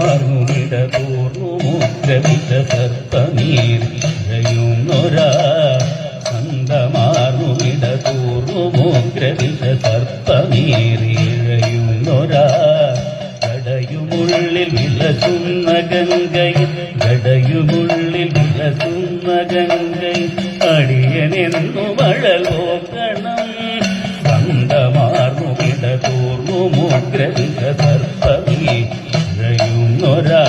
ചന്തമാർന്നുമിടതൂർന്നു മുദ്രവിച്ച സർപ്പമീറിഴയുന്നൊരാ ചന്തമാർന്നുമിടതൂർന്നു മുദ്രവിച്ച സർപ്പമീറിഴയുന്നൊരാ ജടയുമുള്ളിൽ വിലസുന്ന ഗംഗയിൽ ജടയുമുള്ളിൽ വിലസുന്ന ഗംഗയിൽ അടിയനെന്നു മഴലോക്കണം ചന്തമാർന്നുമിടതൂർന്നു മുദ്രവിച്ച സർപ്പമീറിഴയുന്നൊരാ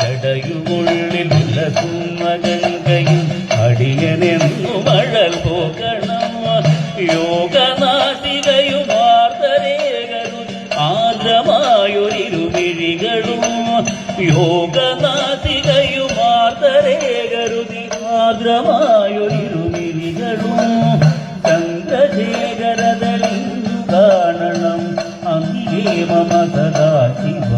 ജടയുമുള്ളിൽ വിലസുന്ന ഗംഗയിൽ അടിയനെന്നു മഴൽ പോകണം യോഗനാസികയുമാർദ്ദരേകരും ആർദ്രമായൊരിരുമിഴികളും യോഗനാസികയുമാർദ്ദരേകരുതി ആർദ്രമായൊരിരുമിഴികളും ചന്ദ്രശേഖരതലിന്നു കാണണം അങ്ങേ മമ സദാശിവ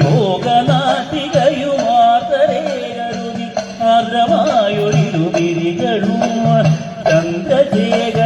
യോഗനാസികയുമാർദ്ദരേകരുതി ആർദ്രമായൊരിരുമിഴികളും ചന്ദ്രശേഖര